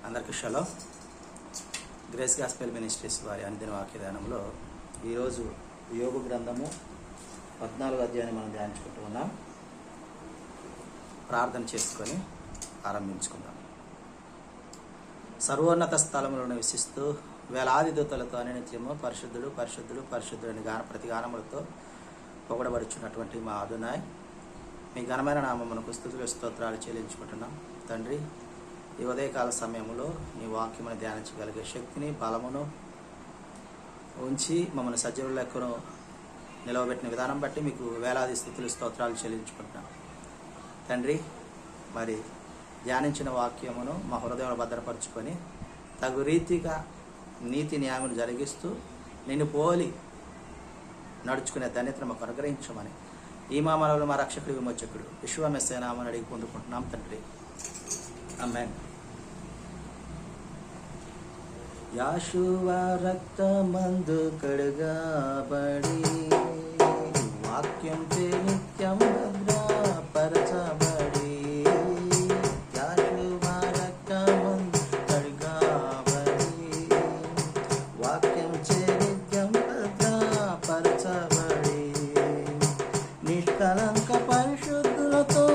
అందరికీ షలో. Grace gospel ministries వారి అనుదిన వాక్య ధ్యానంలో ఈరోజు యోబు గ్రంథము 14వ అధ్యాయాన్ని మనం ధ్యానించుకుంటూ ఉన్నాం. ప్రార్థన చేసుకొని ఆరంభించుకుందాం. సర్వోన్నత స్థలములను నివసిస్తూ వేలాది దూతలతో నిత్యము పరిశుద్ధుడు పరిశుద్ధుడు పరిశుద్ధుడు అని ప్రతిగానములతో పొగడబడుచున్నటువంటి మా అదునాయ్, మీ ఘనమైన నామమునకు స్తుతులు స్తోత్రాలు చెల్లించుకుంటున్నాం. తండ్రి, ఈ ఉదయకాల సమయంలో నీ వాక్యమును ధ్యానించగలిగే శక్తిని బలమును ఉంచి మమ్మల్ని సజీవుల లెక్కను నిలవబెట్టిన విధానం బట్టి మీకు వేలాది స్తుతులు స్తోత్రాలు చెల్లించుకుంటున్నాం. తండ్రి, మరి ధ్యానించిన వాక్యమును మా హృదయంలో భద్రపరుచుకొని తగు రీతిగా నీతి న్యాయమును జరిగిస్తూ నిన్ను పోలి నడుచుకునే ధన్యతను మాకు అనుగ్రహించమని ఈ మామలలో మా రక్షకుడు విమోచకుడు విశ్వమెస్సే నామని అడిగి పొందుకుంటున్నాం తండ్రి. ఆమేన్. యాషువా రక్తమందు కడగబడి వాక్యం నిత్యం భద్రపరచబడి యాషువా రక్తమందు కడగబడి వాక్యం నిత్యం భద్రపరచబడి నిష్కలంక పరిశుద్ధులతో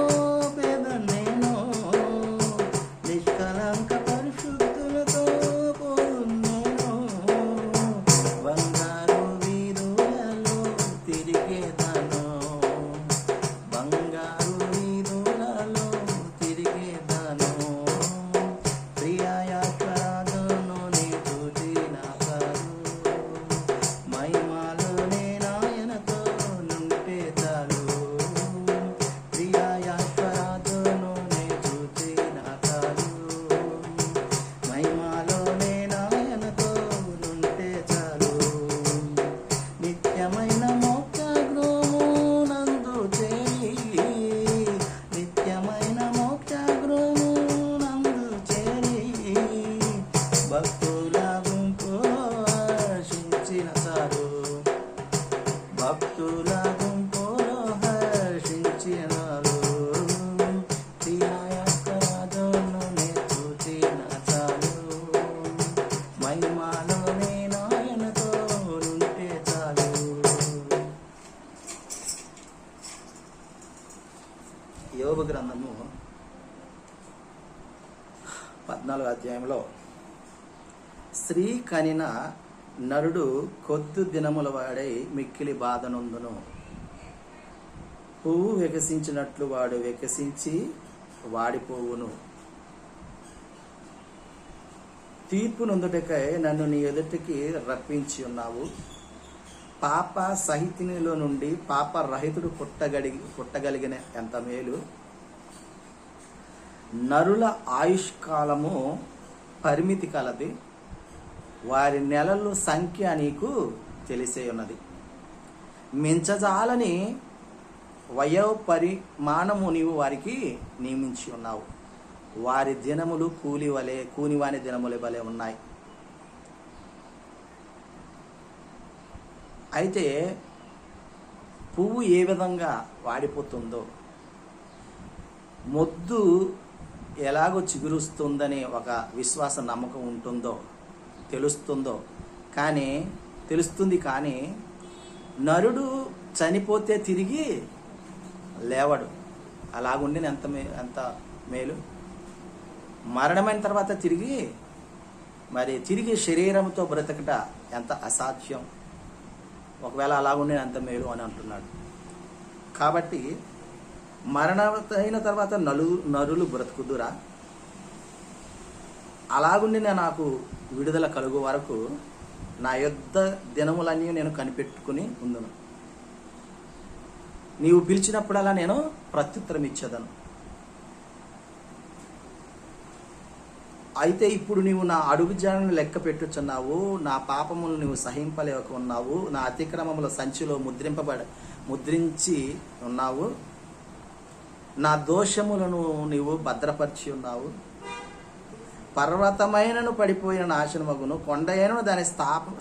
యోబు గ్రంథము 14వ అధ్యాయంలో స్త్రీ కనిన నరుడు కొద్ది దినముల వాడై మిక్కిలి బాధనొందును. పువ్వు వికసించినట్లు వాడు వికసించి వాడిపోవును. తీర్పు నొందుటకై నన్ను నీ ఎదుటికి రప్పించి ఉన్నావు. పాప సహితినిలో నుండి పాప రహితుడు పుట్టగలిగిన ఎంత మేలు. నరుల ఆయుష్కాలము పరిమితి కలది, వారి నెలల సంఖ్య నీకు తెలిసే ఉన్నది. మించజాలని వయోపరిమాణము నీవు వారికి నియమించి ఉన్నావు. వారి దినములు కూనివాని దినముల వలె ఉన్నాయి. అయితే పువ్వు ఏ విధంగా వాడిపోతుందో, మొద్దు ఎలాగో చిగురుస్తుందని ఒక విశ్వాస నమ్మకం ఉంటుందో తెలుస్తుంది కానీ నరుడు చనిపోతే తిరిగి లేవడు. అలాగుండి ఎంత మేలు. మరణమైన తర్వాత తిరిగి శరీరంతో బ్రతకట ఎంత అసాధ్యం. ఒకవేళ అలాగుండి ఎంత మేలు అని అంటున్నాడు. కాబట్టి మరణమైన తర్వాత నరులు బ్రతుకుదురా? అలాగుండి నాకు విడుదల కలుగు వరకు నా యుద్ధ దినములన్నీ నేను కనిపెట్టుకుని ఉందును. నీవు పిలిచినప్పుడల్లా నేను ప్రత్యుత్తరం ఇచ్చేదను. అయితే ఇప్పుడు నీవు నా అడుగు జాడను లెక్క పెట్టుచున్నావు. నా పాపములు నీవు సహింపలేక ఉన్నావు. నా అతిక్రమముల సంచిలో ముద్రించి ఉన్నావు. నా దోషములను నీవు భద్రపరిచి ఉన్నావు. పర్వతమైనను పడిపోయిన నాశనమగును, కొండైనను దాని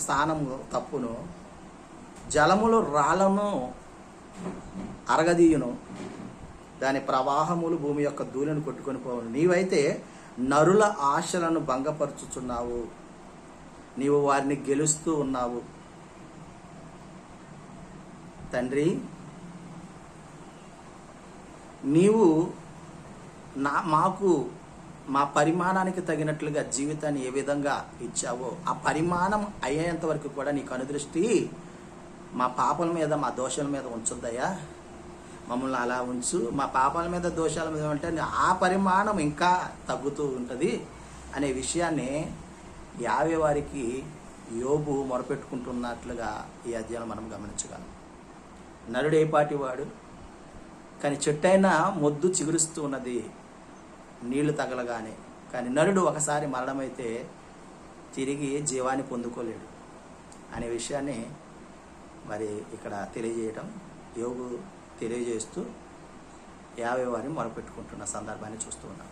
స్థానము తప్పును, జలములు రాళ్లను అరగదీయును, దాని ప్రవాహములు భూమి యొక్క ధూళిని కొట్టుకొని పోవును. నీవైతే నరుల ఆశలను భంగపరుచుచున్నావు, నీవు వారిని గెలుస్తూ ఉన్నావు. తండ్రి, నీవు మాకు మా పరిమాణానికి తగినట్లుగా జీవితాన్ని ఏ విధంగా ఇచ్చావో ఆ పరిమాణం అయ్యేంత వరకు కూడా నీ కనుదృష్టి మా పాపల మీద, మా దోషాల మీద ఉంచుద్దయ్యా. మమ్మల్ని అలా ఉంచు. మా పాపాల మీద, దోషాల మీద ఉంటే ఆ పరిమాణం ఇంకా తగ్గుతూ ఉంటుంది అనే విషయాన్ని యావే వారికి యోబు మొరపెట్టుకుంటున్నట్లుగా ఈ అధ్యాయం మనం గమనించగలం. నరుడు ఏ పాటి వాడు, కానీ చెట్టైనా మొద్దు చిగురుస్తూ ఉన్నది నీళ్లు తగలగానే. కానీ నరుడు ఒకసారి మరణమైతే తిరిగి జీవాన్ని పొందుకోలేడు అనే విషయాన్ని మరి ఇక్కడ తెలియజేయటం, యోబు తెలియజేస్తూ యావే వారిని మొరపెట్టుకుంటున్న సందర్భాన్ని చూస్తూ ఉన్నాం.